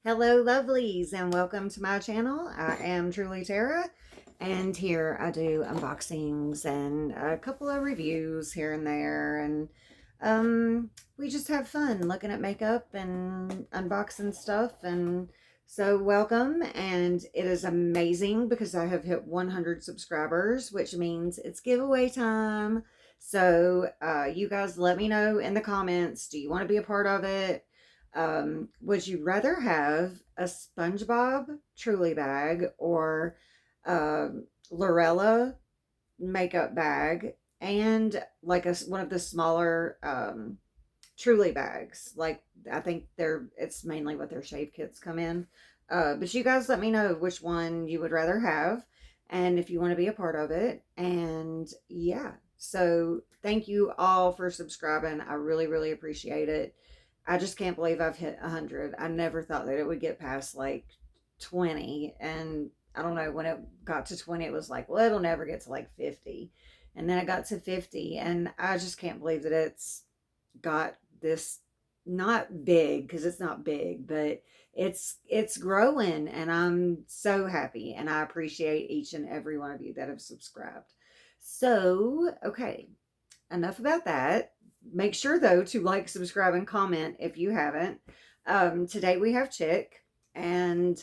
Hello, lovelies, and welcome to my channel. I am truly Tara, and here I do unboxings and a couple of reviews here and there, and we just have fun looking at makeup and unboxing stuff. And so, welcome, and it is amazing because I have hit 100 subscribers, which means it's giveaway time. So, you guys let me know in the comments, do you want to be a part of it? Would you rather have a SpongeBob Truly bag or a Lorella makeup bag and like one of the smaller Truly bags? Like I think it's mainly what their shave kits come in. But you guys let me know which one you would rather have and if you want to be a part of it. And yeah, so thank you all for subscribing. I really, really appreciate it. I just can't believe I've hit 100. I never thought that it would get past like 20. And I don't know, when it got to 20, it was like, well, it'll never get to like 50. And then it got to 50. And I just can't believe that it's got this, not big because it's not big, but it's growing, and I'm so happy, and I appreciate each and every one of you that have subscribed. So, okay, enough about that. Make sure though to like, subscribe, and comment if you haven't. Today we have Chick, and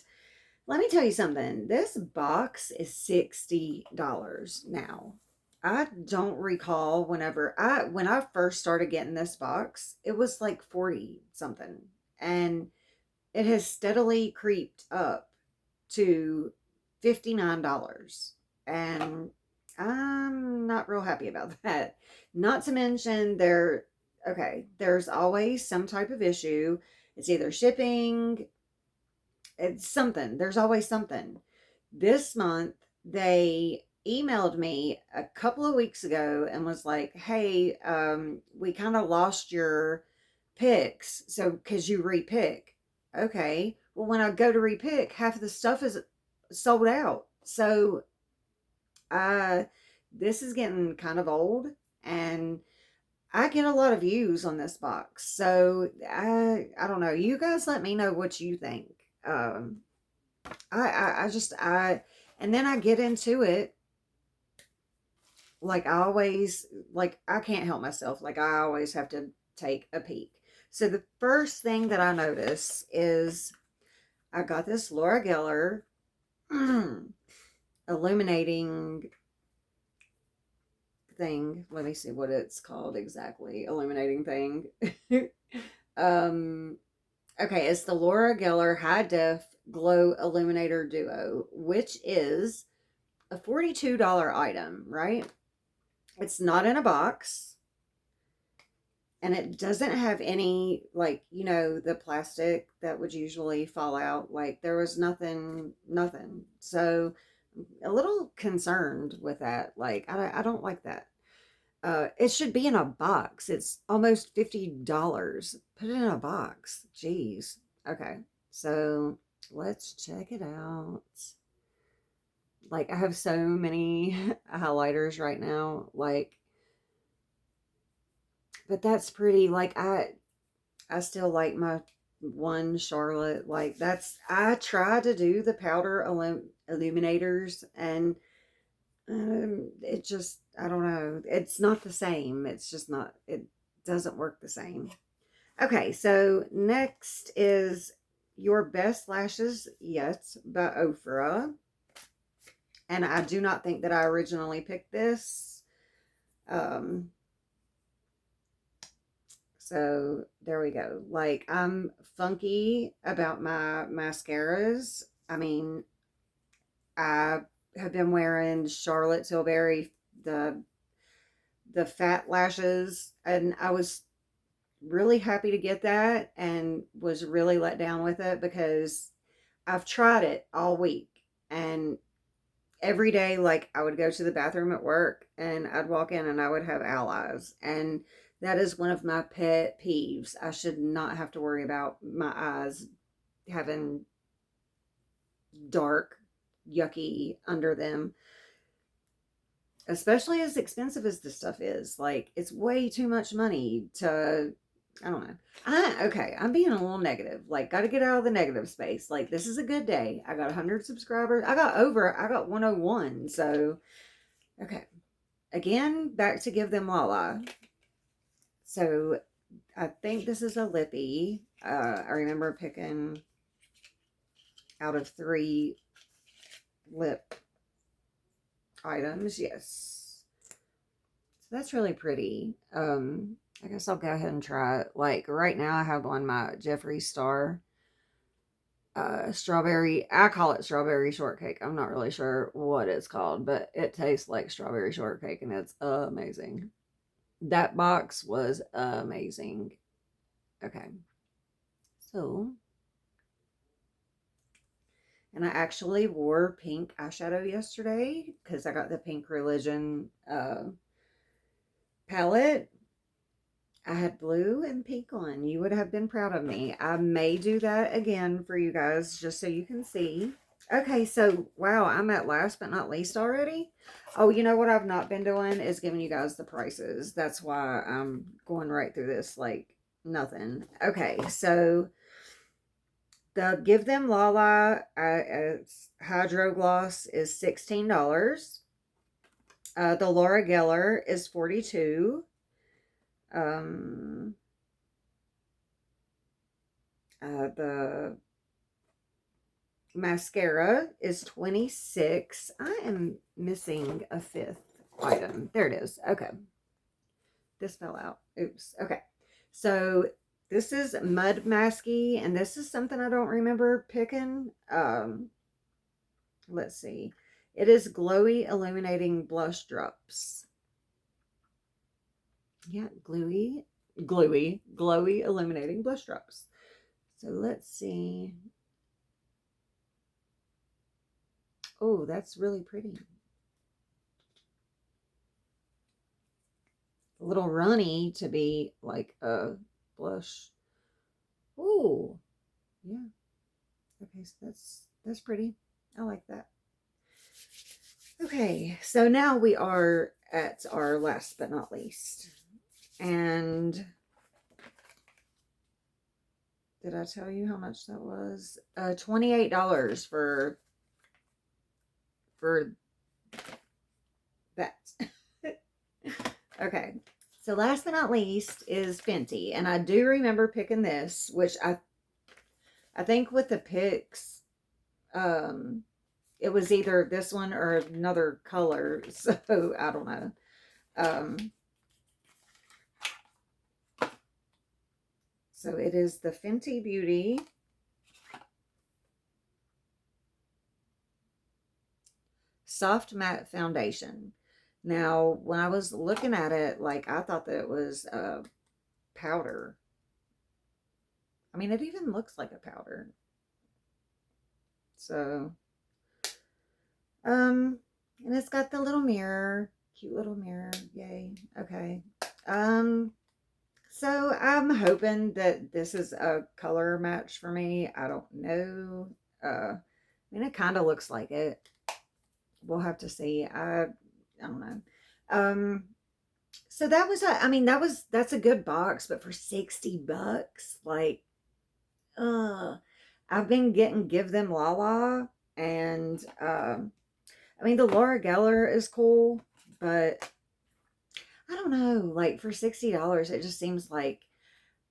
let me tell you something. This box is $60 now. I don't recall when I first started getting this box, it was like 40 something. And it has steadily creeped up to $59. And I'm not real happy about that. Not to mention there's always some type of issue. It's either shipping, it's something. There's always something. This month, they emailed me a couple of weeks ago and was like, hey, we kind of lost your picks. So, because you repick. Okay. Well, when I go to repick, half of the stuff is sold out. So, uh, this is getting kind of old, and I get a lot of views on this box. So, I don't know. You guys let me know what you think. And then I get into it. Like I always, like I can't help myself. Like I always have to take a peek. So the first thing that I notice is I got this Laura Geller illuminating thing. Let me see what it's called exactly. Illuminating thing. um, okay, it's the Laura Geller High Def Glow Illuminator Duo, which is a $42 item, right? It's not in a box, and it doesn't have any, like, the plastic that would usually fall out. Like, there was nothing. So, a little concerned with that. Like, I don't like that. It should be in a box. It's almost $50. Put it in a box. Jeez. Okay. So, let's check it out. Like, I have so many highlighters right now. Like, but that's pretty. Like, I still like my one Charlotte. Like, I try to do the powder illuminators, and it just, I don't know. It's not the same. It's just not, it doesn't work the same. Okay, so next is Your Best Lashes Yet by Ofra. And I do not think that I originally picked this. Um, So there we go. Like, I'm funky about my mascaras. I mean, I have been wearing Charlotte Tilbury, the fat lashes, and I was really happy to get that and was really let down with it because I've tried it all week, and every day, like, I would go to the bathroom at work and I'd walk in and I would have allies. And that is one of my pet peeves. I should not have to worry about my eyes having dark, yucky under them, especially as expensive as this stuff is. Like, it's way too much money to I don't know. Okay, I'm being a little negative. Like, got to get out of the negative space. Like, this is a good day. I got 100 subscribers. I got 101. So, okay. Again, back to Give Them Lala. So, I think this is a lippy. I remember picking out of 3 lip items. Yes. So, that's really pretty. I guess I'll go ahead and try it. Like, right now, I have on my Jeffree Star strawberry. I call it strawberry shortcake. I'm not really sure what it's called, but it tastes like strawberry shortcake and it's amazing. That box was amazing. Okay. So, and I actually wore pink eyeshadow yesterday because I got the Pink Religion palette. I had blue and pink on. You would have been proud of me. I may do that again for you guys just so you can see. Okay, so, wow, I'm at last but not least already. Oh, you know what I've not been doing is giving you guys the prices. That's why I'm going right through this like nothing. Okay, so the Give Them Lala Hydro Gloss is $16. The Laura Geller is $42. The mascara is $26. I am missing a 5th item. There it is. Okay. This fell out. Oops. Okay. So this is Mud Masky, and this is something I don't remember picking. Let's see. It is Glowy Illuminating Blush Drops. Yeah, glowy illuminating blush drops. So let's see. Oh, that's really pretty. A little runny to be like a blush. Oh, yeah. Okay, so that's pretty. I like that. Okay, so now we are at our last but not least. And did I tell you how much that was? $28 for that. Okay. So last but not least is Fenty. And I do remember picking this, which I think with the picks, it was either this one or another color. So I don't know. So it is the Fenty Beauty Soft Matte Foundation. Now, when I was looking at it, like, I thought that it was a powder. I mean, it even looks like a powder. So, and it's got the little mirror. Cute little mirror. Yay. Okay. So I'm hoping that this is a color match for me. I don't know. I mean, it kind of looks like it. We'll have to see. I don't know. So that was that's a good box, but for $60, like, I've been getting Give Them Lala, and I mean, the Laura Geller is cool, but I don't know, like, for $60, it just seems like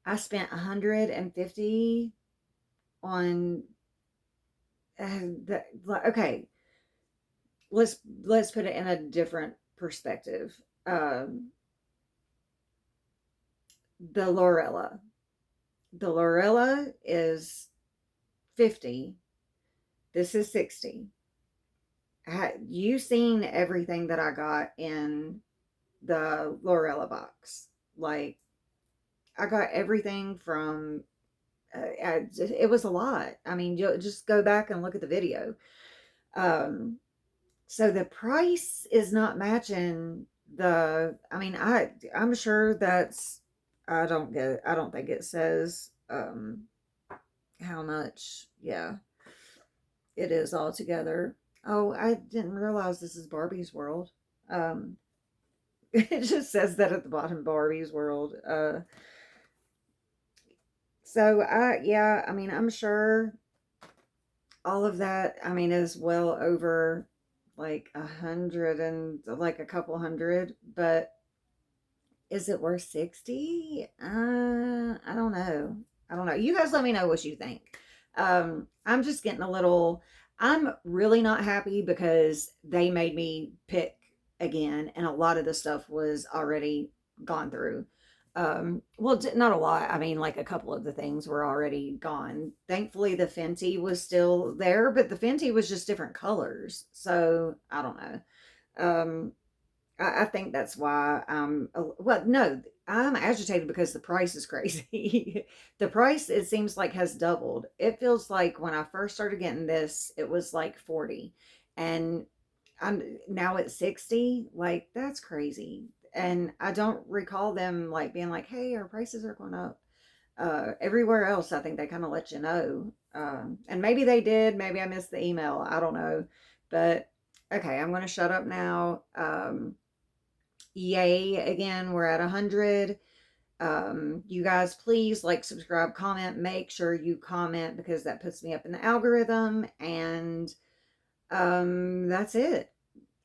I spent $150 on okay, let's put it in a different perspective. The Lorella. The Lorella is 50. This is 60. You seen everything that I got in the Lorella box? Like, I got everything from, it was a lot. I mean, you just go back and look at the video. So the price is not matching I mean, I'm sure that's, I don't think it says, how much, yeah, it is altogether. Oh, I didn't realize this is Barbie's World. It just says that at the bottom, Barbie's World. So, yeah, I mean, I'm sure all of that, I mean, is well over like 100 and like a couple hundred, but is it worth 60? I don't know. I don't know. You guys let me know what you think. I'm just getting a little, I'm really not happy because they made me pick again, and a lot of the stuff was already gone through. Well, not a lot. I mean, like a couple of the things were already gone. Thankfully, the Fenty was still there, but the Fenty was just different colors. So I don't know. Um, I think that's why well, no, I'm agitated because the price is crazy. The price, it seems like, has doubled. It feels like when I first started getting this, it was like 40, and I'm now at 60. Like, that's crazy. And I don't recall them like being like, hey, our prices are going up. Everywhere else, I think they kind of let you know. And maybe they did, maybe I missed the email, I don't know. But okay, I'm going to shut up now. Yay, again, we're at 100. You guys, please like, subscribe, comment. Make sure you comment because that puts me up in the algorithm. And that's it.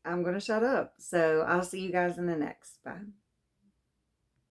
I'm gonna shut up. So I'll see you guys in the next. Bye.